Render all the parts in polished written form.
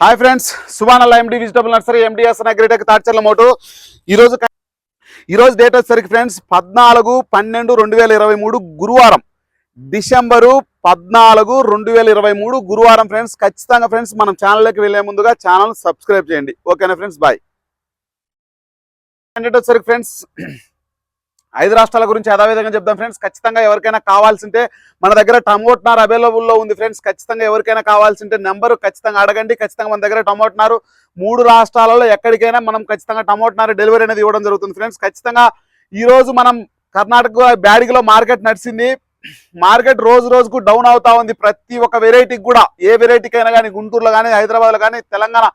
Hi friends, సుబానల్లా MD vegetable nursery MDS agritech Tadcharla మోటు. ఈరోజు డేట్ వచ్చేసరికి ఫ్రెండ్స్ 14/12/2023 గురువారం, డిసెంబరు 14/2023 గురువారం ఫ్రెండ్స్. ఖచ్చితంగా ఫ్రెండ్స్ మనం ఛానల్లోకి వెళ్ళే ముందుగా ఛానల్ సబ్స్క్రైబ్ చేయండి. ఓకేనా ఫ్రెండ్స్, బాయ్. వచ్చేసరికి ఫ్రెండ్స్ 5 రాష్ట్రాల గురించి యథావిధంగా చెప్దాం ఫ్రెండ్స్. ఖచ్చితంగా ఎవరికైనా కావాల్సింటే మన దగ్గర టమోటా నార్ అవైలబుల్లో ఉంది ఫ్రెండ్స్. ఖచ్చితంగా ఎవరికైనా కావాల్సింటే నెంబరు ఖచ్చితంగా అడగండి. ఖచ్చితంగా మన దగ్గర టమోటా నారు 3 రాష్ట్రాలలో ఎక్కడికైనా మనం ఖచ్చితంగా టమోటా నారు డెలివరీ అనేది ఇవ్వడం జరుగుతుంది ఫ్రెండ్స్. ఖచ్చితంగా ఈరోజు మనం కర్ణాటక బ్యాడిగిలో మార్కెట్ నడిచింది. మార్కెట్ రోజు రోజుకు డౌన్ అవుతా ఉంది. ప్రతి ఒక్క వెరైటీకి కూడా, ఏ వెరైటీకైనా కానీ, గుంటూరులో కానీ, హైదరాబాద్లో కానీ, తెలంగాణ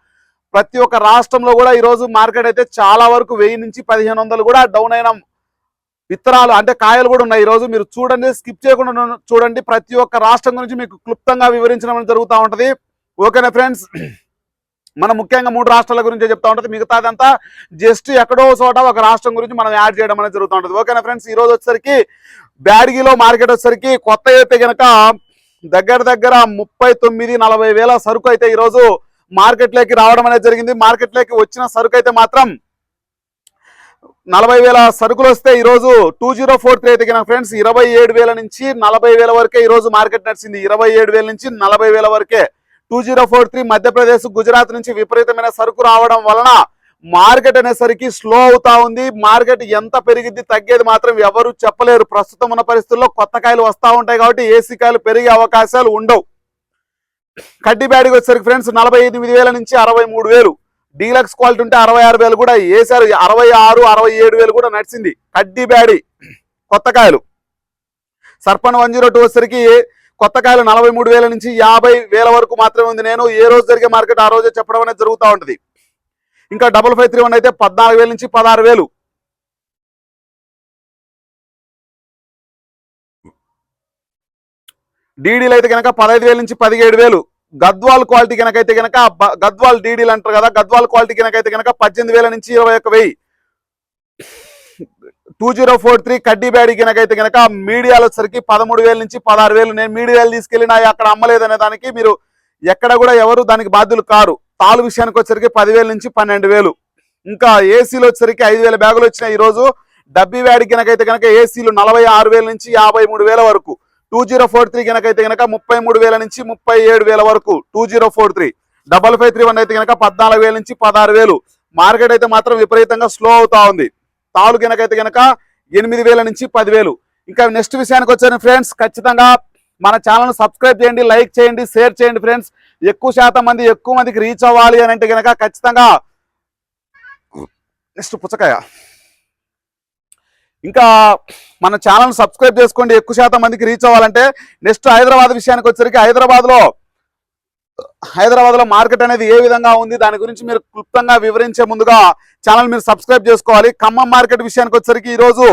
ప్రతి ఒక్క రాష్ట్రంలో కూడా ఈరోజు మార్కెట్ అయితే చాలా వరకు 1000 నుంచి 1500 కూడా డౌన్ అయిన విత్తనాలు అంటే కాయలు కూడా ఉన్నాయి. ఈరోజు మీరు చూడండి, స్కిప్ చేయకుండా చూడండి. ప్రతి ఒక్క రాష్ట్రం గురించి మీకు క్లుప్తంగా వివరించడం జరుగుతూ ఉంటుంది. ఓకేనా ఫ్రెండ్స్, మనం ముఖ్యంగా 3 రాష్ట్రాల గురించి చెప్తా ఉంటుంది. మిగతాదంతా జస్ట్ ఎక్కడో చోట ఒక రాష్ట్రం గురించి మనం యాడ్ చేయడం అనేది జరుగుతూ ఉంటుంది. ఓకేనా ఫ్రెండ్స్, ఈరోజు వచ్చేసరికి బ్యాడ్గిలో మార్కెట్ వచ్చేసరికి కొత్త అయితే కనుక దగ్గర 39-40 వేల సరుకు అయితే ఈరోజు మార్కెట్లోకి రావడం అనేది జరిగింది. మార్కెట్లోకి వచ్చిన సరుకు అయితే మాత్రం 40 వేల సరుకులు వస్తే ఈరోజు 2043 అయితే కనుక ఫ్రెండ్స్ 27,000 నుంచి 40,000 వరకే ఈరోజు మార్కెట్ నడిచింది. 27,000 నుంచి 40,000 వరకే 2043. మధ్యప్రదేశ్, గుజరాత్ నుంచి విపరీతమైన సరుకు రావడం వలన మార్కెట్ అనేసరికి స్లో అవుతా ఉంది. మార్కెట్ ఎంత పెరిగిద్ది తగ్గేది మాత్రం ఎవరు చెప్పలేరు. ప్రస్తుతం ఉన్న పరిస్థితుల్లో కొత్త కాయలు వస్తూ ఉంటాయి కాబట్టి ఏసీ కాయలు పెరిగే అవకాశాలు ఉండవు. కడ్డీ బ్యాడ్కి వచ్చేసరికి ఫ్రెండ్స్ 48,000 నుంచి 63,000, డీలక్స్ క్వాలిటీ ఉంటే 66,000 కూడా వేసారు. 66-67,000 కూడా నడిచింది కడ్డీ బ్యాడీ కొత్త కాయలు. సర్పన్ 102 వచ్చేసరికి కొత్త కాయలు 43,000 నుంచి 50,000 వరకు మాత్రమే ఉంది. నేను ఏ రోజు జరిగే మార్కెట్ ఆ రోజే చెప్పడం అనేది జరుగుతూ ఉంటుంది. ఇంకా 5531 అయితే 14,000 నుంచి 16,000. డీడీలు అయితే కనుక 15,000 నుంచి 17,000. గద్వాల్ క్వాలిటీ కనుకైతే కనుక గద్వాల్ డీడీలు అంటారు కదా, గద్వాల్ క్వాలిటీ కనుకైతే కనుక 18,000 నుంచి 21,000. 2043 కడ్డీ బ్యాడీ కనుకైతే కనుక మీడియాలో వచ్చరికి 13,000 నుంచి 16,000. నేను మీడియాలు తీసుకెళ్ళినా అక్కడ అమ్మలేదనే దానికి మీరు ఎక్కడ కూడా ఎవరు దానికి బాధ్యులు కారు. తాలు విషయానికి వచ్చరికి 10,000 నుంచి 12,000. ఇంకా ఏసీలో వచ్చరికి 5,000 బ్యాగులు వచ్చినాయి ఈరోజు. డబ్బీ బ్యాడీ కనుకైతే కనుక ఏసీలు 46,000 నుంచి 53,000 వరకు. 2043 కనుకైతే కనుక 33,000 నుంచి 37,000 వరకు. 2043 5531 అయితే కనుక 14,000 నుంచి 16,000. మార్కెట్ అయితే మాత్రం విపరీతంగా స్లో అవుతా ఉంది. తాలు కనుకైతే కనుక 8,000 నుంచి 10,000. ఇంకా నెక్స్ట్ విషయానికి వచ్చాను ఫ్రెండ్స్, ఖచ్చితంగా మన ఛానల్ సబ్స్క్రైబ్ చేయండి, లైక్ చేయండి, షేర్ చేయండి ఫ్రెండ్స్. ఎక్కువ మందికి రీచ్ అవ్వాలి అని అంటే కనుక ఖచ్చితంగా నెక్స్ట్ పుచ్చకాయ. ఇంకా మన ఛానల్ సబ్స్క్రైబ్ చేసుకోండి. ఎక్కువ మందికి రీచ్ అవ్వాలంటే నెక్స్ట్ హైదరాబాద్ విషయానికి వచ్చరికి హైదరాబాద్లో మార్కెట్ అనేది ఏ విధంగా ఉంది దాని గురించి మీరు క్లుప్తంగా వివరించే ముందుగా ఛానల్ మీరు సబ్స్క్రైబ్ చేసుకోవాలి. ఖమ్మం మార్కెట్ విషయానికి వచ్చరికి ఈరోజు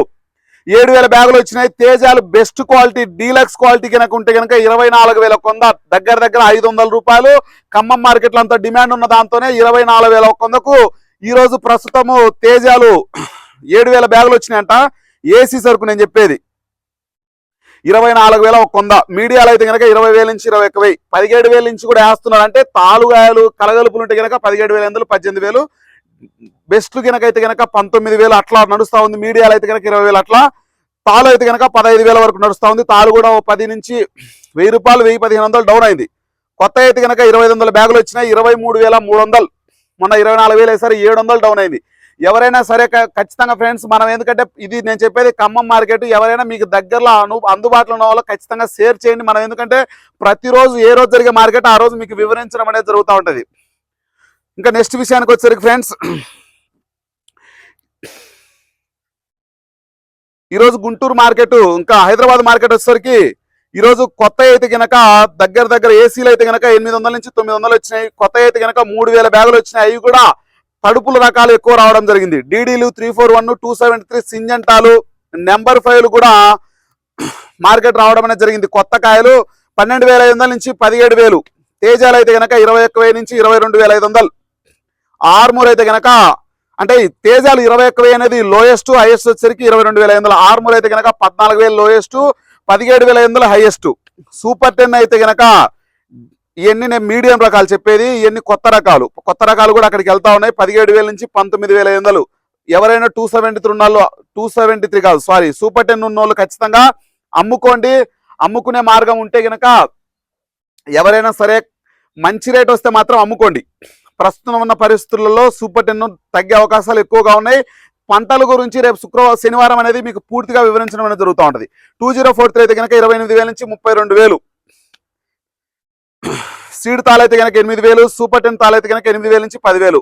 7,000 బ్యాగులు వచ్చినాయి. తేజాలు బెస్ట్ క్వాలిటీ డీలక్స్ క్వాలిటీ కనుక ఉంటే కనుక 24,000 కొంద, దగ్గర 500 రూపాయలు. ఖమ్మం మార్కెట్లో అంత డిమాండ్ ఉన్న దాంతోనే 24,000 కొందకు ఈరోజు ప్రస్తుతము తేజాలు 7,000 బ్యాగులు వచ్చినాయంట. ఏసీ సరుకు నేను చెప్పేది 24,000 కొంద. మీడియాలో అయితే కనుక 20,000 నుంచి 21,000, 17,000 నుంచి కూడా వేస్తున్నారు. అంటే తాలుగాయలు కలగలుపులు ఉంటే కనుక 17,000, 18,000. బెస్ట్ కనుకైతే కనుక 19,000 అట్లా నడుస్తూ ఉంది. మీడియాలో అయితే కనుక 20,000 అట్లా. తాలు అయితే కనుక 15,000 వరకు నడుస్తూ ఉంది. తాలు కూడా 10 నుంచి 1,000 రూపాయలు, 1,000-1,500 డౌన్ అయింది. కొత్త అయితే కనుక 2,500 బ్యాగులు వచ్చినాయి. 23,300. మొన్న 24,000 వేసారు, 700 డౌన్ అయింది. ఎవరైనా సరే ఖచ్చితంగా ఫ్రెండ్స్ మనం, ఎందుకంటే ఇది నేను చెప్పేది ఖమ్మం మార్కెట్, ఎవరైనా మీకు దగ్గరలో అందుబాటులో ఉన్న వాళ్ళు ఖచ్చితంగా షేర్ చేయండి. మనం ఎందుకంటే ప్రతిరోజు ఏ రోజు జరిగే మార్కెట్ ఆ రోజు మీకు వివరించడం అనేది జరుగుతూ ఉంటుంది. ఇంకా నెక్స్ట్ విషయానికి వచ్చేసరికి ఫ్రెండ్స్ ఈరోజు గుంటూరు మార్కెట్, ఇంకా హైదరాబాద్ మార్కెట్ వచ్చేసరికి ఈరోజు కొత్త అయితే కనుక దగ్గర ఏసీలు అయితే కనుక 800 నుంచి 900 వచ్చినాయి. కొత్త అయితే కనుక 3,000 బ్యాగులు వచ్చినాయి. అవి కూడా తడుపుల రకాలు ఎక్కువ రావడం జరిగింది. డీడీలు 341, 273, సింజంటాలు, నెంబర్ 5 కూడా మార్కెట్ రావడం అనేది జరిగింది. కొత్త కాయలు 12,500 నుంచి 17,000. తేజాలు అయితే కనుక 21,000 నుంచి 22,500. ఆర్మూర్ అయితే కనుక అంటే తేజాలు 21,000 అనేది లోయెస్ట్, హైయెస్ట్ వచ్చేసరికి 22,500. ఆర్మూర్ అయితే కనుక 14,000 లోయెస్ట్, 17,500 హైయెస్ట్. సూపర్ 10 అయితే కనుక ఇవన్నీ నేను మీడియం రకాలు చెప్పేది, ఇవన్నీ కొత్త రకాలు. కొత్త రకాలు కూడా అక్కడికి వెళ్తా ఉన్నాయి. 17,000 నుంచి 19,500. ఎవరైనా 273 ఉన్నోళ్ళు, 273 కాదు సారీ, సూపర్ 10 ఉన్నోళ్ళు ఖచ్చితంగా అమ్ముకోండి. అమ్ముకునే మార్గం ఉంటే గనక ఎవరైనా సరే మంచి రేట్ వస్తే మాత్రం అమ్ముకోండి. ప్రస్తుతం ఉన్న పరిస్థితులలో సూపర్ 10 తగ్గే అవకాశాలు ఎక్కువగా ఉన్నాయి. పంటల గురించి రేపు శనివారం అనేది మీకు పూర్తిగా వివరించడం అనేది జరుగుతూ ఉంటుంది. 2043 అయితే కనుక 28,000 నుంచి 32,000. సీడ్ తాళైతే కనుక 8,000. సూపర్ 10 తాళైతే కనుక 8,000 నుంచి 10,000.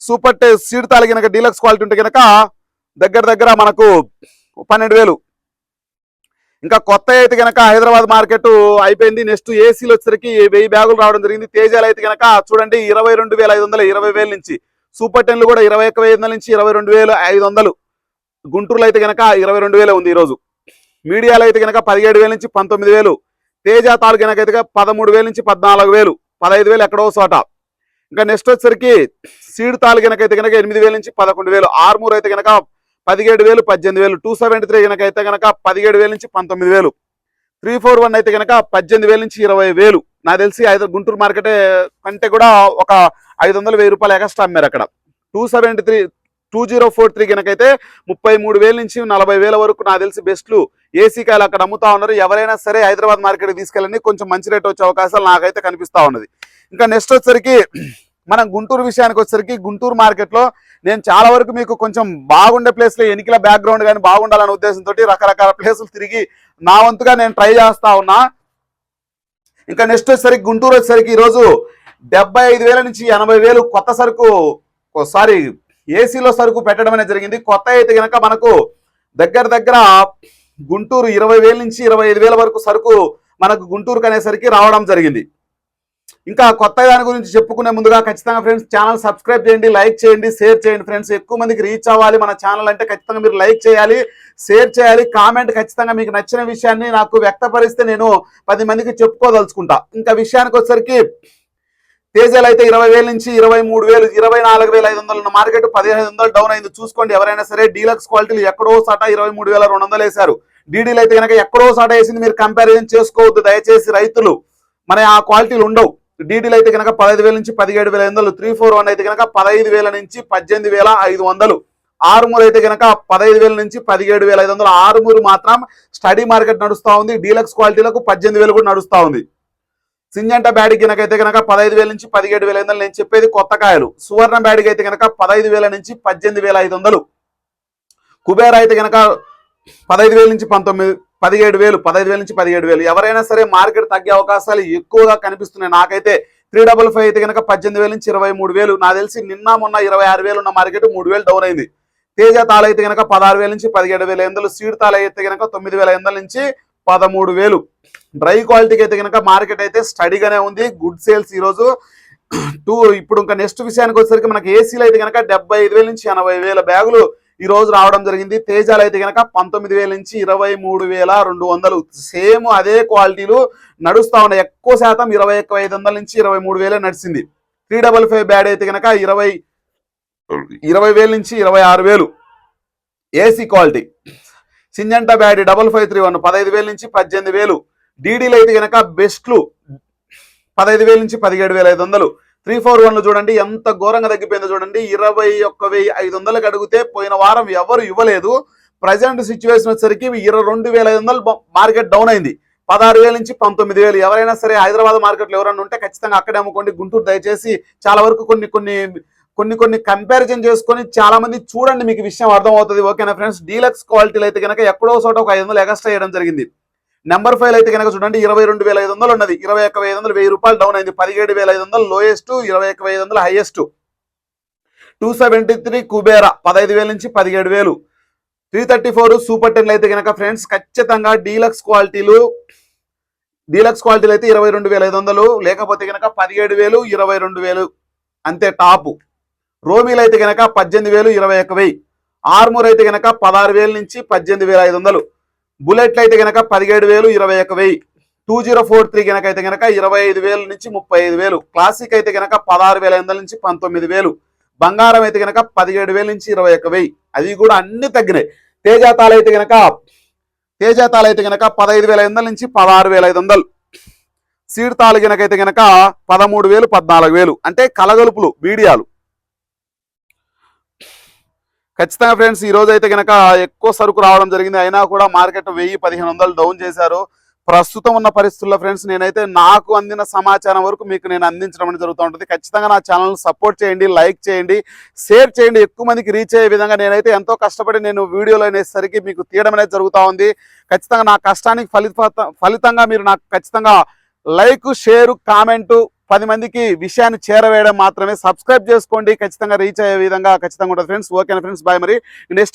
సూపర్ 10 సీడ్ తాళ కనుక డీలక్స్ క్వాలిటీ ఉంటే కనుక దగ్గర మనకు 12,000. ఇంకా కొత్త అయితే కనుక హైదరాబాద్ మార్కెట్ అయిపోయింది. నెక్స్ట్ ఏసీలు వచ్చేసరికి 1000 బ్యాగులు రావడం జరిగింది. తేజాలు అయితే కనుక చూడండి 22,500, 20,000 నుంచి. సూపర్ 10లు కూడా 21,500 నుంచి 22,500. గుంటూరులో అయితే కనుక 22,000 ఉంది ఈరోజు. మీడియాలో అయితే కనుక 17,000 నుంచి 19,000. తేజ తాలు కనుక అయితే 13,000 నుంచి 14,000, 15,000 ఎక్కడో చోట. ఇంకా నెక్స్ట్ వచ్చేసరికి సీడ్ తాలు కనుక అయితే కనుక 8,000 నుంచి 11,000. ఆర్మూర్ అయితే కనుక 17,000, 18,000. 273 కనుక అయితే కనుక 17,000 నుంచి 19,000. 341 అయితే కనుక 18,000 నుంచి 20,000. నాకు తెలిసి గుంటూరు మార్కెట్ కంటే కూడా ఒక 500, 1,000 రూపాయలు ఎక్స్ట్రా అమ్మారు అక్కడ. 2043 కనుక అయితే 33,000 నుంచి 40,000 వరకు నాకు తెలిసి బెస్ట్లు ఏసీ కాయలు అక్కడ అమ్ముతా ఉన్నారు. ఎవరైనా సరే హైదరాబాద్ మార్కెట్కి తీసుకెళ్ళండి, కొంచెం మంచి రేట్ వచ్చే అవకాశాలు నాకైతే కనిపిస్తా ఉన్నది. ఇంకా నెక్స్ట్ వచ్చేసరికి మనం గుంటూరు విషయానికి వచ్చేసరికి గుంటూరు మార్కెట్లో నేను చాలా వరకు మీకు కొంచెం బాగుండే ప్లేస్లో ఎన్నికల బ్యాక్గ్రౌండ్ కానీ బాగుండాలనే ఉద్దేశంతో రకరకాల ప్లేసులు తిరిగి నా వంతుగా నేను ట్రై చేస్తా ఉన్నా. ఇంకా నెక్స్ట్ వచ్చేసరికి గుంటూరు వచ్చేసరికి ఈరోజు 75,000 నుంచి 80,000 కొత్త సరుకు సారీ ఏసీలో సరుకు పెట్టడం అనేది జరిగింది. కొత్త అయితే కనుక మనకు దగ్గర గుంటూరు 20,000 నుంచి 25,000 వరకు సరుకు మనకు గుంటూరుకు అనేసరికి రావడం జరిగింది. ఇంకా కొత్త దాని గురించి చెప్పుకునే ముందుగా ఖచ్చితంగా ఫ్రెండ్స్ ఛానల్ సబ్స్క్రైబ్ చేయండి, లైక్ చేయండి, షేర్ చేయండి. ఫ్రెండ్స్ ఎక్కువ మందికి రీచ్ అవ్వాలి మన ఛానల్ అంటే ఖచ్చితంగా మీరు లైక్ చేయాలి, షేర్ చేయాలి, కామెంట్ ఖచ్చితంగా మీకు నచ్చిన విషయాన్ని నాకు వ్యక్తపరిస్తే నేను 10 మందికి చెప్పుకోదలుచుకుంటా. ఇంకా విషయానికి వచ్చేసరికి తేజాలు అయితే 20,000 నుంచి 23,000, 24,500 ఉన్న మార్కెట్ 1,500 డౌన్ అయింది. చూసుకోండి ఎవరైనా సరే. డీలక్స్ క్వాలిటీలు ఎక్కడో సాట 23,200 వేశారు. డీడీలు అయితే కనుక ఎక్కడో సాట వేసింది. మీరు కంపారిజన్ చేసుకోవద్దు దయచేసి రైతులు, మన ఆ క్వాలిటీలు ఉండవు. డీడీలు అయితే కనుక 15,000 నుంచి 17,500. 341 అయితే కనుక 15,000 నుంచి 18,500. ఆరుమూరు అయితే కనుక 15,000 నుంచి 17,500. ఆరుమూరు మాత్రం స్టడీ మార్కెట్ నడుస్తూ ఉంది. డీలక్స్ క్వాలిటీలకు 18,000 కూడా నడుస్తూ ఉంది. సింజంట బ్యాడికి కనుక 15,000 నుంచి 17,500. నేను చెప్పేది కొత్త కాయలు. సువర్ణ బ్యాడికి అయితే కనుక 15,000 నుంచి 18,500. కుబేర అయితే కనుక 15,000 నుంచి 17,000, 15,000 నుంచి 17,000. ఎవరైనా సరే మార్కెట్ తగ్గే అవకాశాలు ఎక్కువగా కనిపిస్తున్నాయి నాకైతే. 355 అయితే కనుక 18,000 నుంచి 23,000. నాకు తెలిసి నిన్న మొన్న 26,000 ఉన్న మార్కెట్ 3,000 డౌన్ అయింది. తేజ తాళ అయితే కనుక 16,000 నుంచి 17,500. సీడ్ తాళ అయితే కనుక 9,500 నుంచి 13,000. డ్రై క్వాలిటీకి అయితే కనుక మార్కెట్ అయితే స్టడీగానే ఉంది. గుడ్ సేల్స్ ఈరోజు. ఇప్పుడు ఇంకా నెక్స్ట్ విషయానికి వచ్చేసరికి మనకి ఏసీలు అయితే కనుక 75,000 నుంచి 80,000 బ్యాగులు ఈ రోజు రావడం జరిగింది. తేజాలు అయితే కనుక 19,000 నుంచి 23,200. సేమ్ అదే క్వాలిటీలు నడుస్తా ఉన్నాయి. ఎక్కువ శాతం 21,500 నుంచి 23,000 నడిచింది. 355 బ్యాడ్ అయితే కనుక 20,000 నుంచి 26,000 ఏసీ క్వాలిటీ. సింజంటా బ్యాడ్ 5531 15,000 నుంచి 18,000. డీడీలు అయితే కనుక బెస్ట్లు 15,000 నుంచి 17,500. 341 చూడండి ఎంత ఘోరంగా తగ్గిపోయిందో చూడండి. 21,500 అడిగితే పోయిన వారం ఎవరు ఇవ్వలేదు. ప్రజెంట్ సిచ్యువేషన్ వచ్చేసరికి 22,500 మార్కెట్ డౌన్ అయింది. 16,000 నుంచి 19,000. ఎవరైనా సరే హైదరాబాద్ మార్కెట్లో ఎవరైనా ఉంటే ఖచ్చితంగా అక్కడే అమ్ముకోండి. గుంటూరు దయచేసి చాలా వరకు కొన్ని కంపారిజన్ చేసుకొని చాలా మంది చూడండి, మీకు విషయం అర్థమవుతుంది. ఓకేనా ఫ్రెండ్స్. డీలక్స్ క్వాలిటీలు అయితే కనుక ఎక్కడో చోట ఒక 500 ఎక్స్ట్రా చేయడం జరిగింది. నెంబర్ 5 అయితే కనుక చూడండి 22,500 ఉన్నది. 21,500, 1,000 రూపాయలు డౌన్ అయింది. 17,500 లోయెస్ట్, 21,500 హైయెస్ట్. 273 కుబేరా 15,000 నుంచి 17,000. 334 సూపర్ 10 అయితే కనుక ఫ్రెండ్స్ ఖచ్చితంగా డీలక్స్ క్వాలిటీలు అయితే 22,500, లేకపోతే కనుక 17,000, 22,000 అంతే టాపు. రోమీలు అయితే కనుక 18,000, 21,000. ఆర్మూర్ అయితే కనుక 16,000 నుంచి 18,500. బుల్లెట్లు అయితే కనుక 17,000, 21,000. 2043 కనుక అయితే కనుక 25,000 నుంచి 35,000. క్లాసిక్ అయితే కనుక 16,500 నుంచి 19,000. బంగారం అయితే కనుక 17,000 నుంచి 21,000. అవి కూడా అన్ని తగ్గినాయి. తేజాతాలు అయితే కనుక 15,500 నుంచి 16,500. సీడ్ తాలు గినకైతే గనక 13,000 14,000 అంటే కలగలుపులు మీడియాలు. ఖచ్చితంగా ఫ్రెండ్స్ ఈ రోజు అయితే గనక ఎక్కువ సరుకు రావడం జరిగింది. అయినా కూడా మార్కెట్ 1000-1500 డౌన్ చేశారు. ప్రస్తుతం ఉన్న పరిస్థితుల్లో ఫ్రెండ్స్ నేనైతే నాకు అందిన సమాచారం వరకు మీకు నేను అందించడం అనేది జరుగుతూ ఉంటుంది. ఖచ్చితంగా నా ఛానల్ సపోర్ట్ చేయండి, లైక్ చేయండి, షేర్ చేయండి. ఎక్కువ మందికి రీచ్ అయ్యే విధంగా నేనైతే ఎంతో కష్టపడి నేను వీడియోలు అనేసరికి మీకు తీయడం అనేది జరుగుతూ ఉంది. ఖచ్చితంగా నా కష్టానికి ఫలితంగా మీరు నాకు ఖచ్చితంగా లైక్, షేరు, కామెంటు 10 మందికి విషయాన్ని చేరవేయడం మాత్రమే. సబ్స్క్రైబ్ చేసుకోండి, ఖచ్చితంగా రీచ్ అయ్యే విధంగా ఖచ్చితంగా ఉంటుంది ఫ్రెండ్స్. ఓకేనా ఫ్రెండ్స్, బాయ్. మరి నెక్స్ట్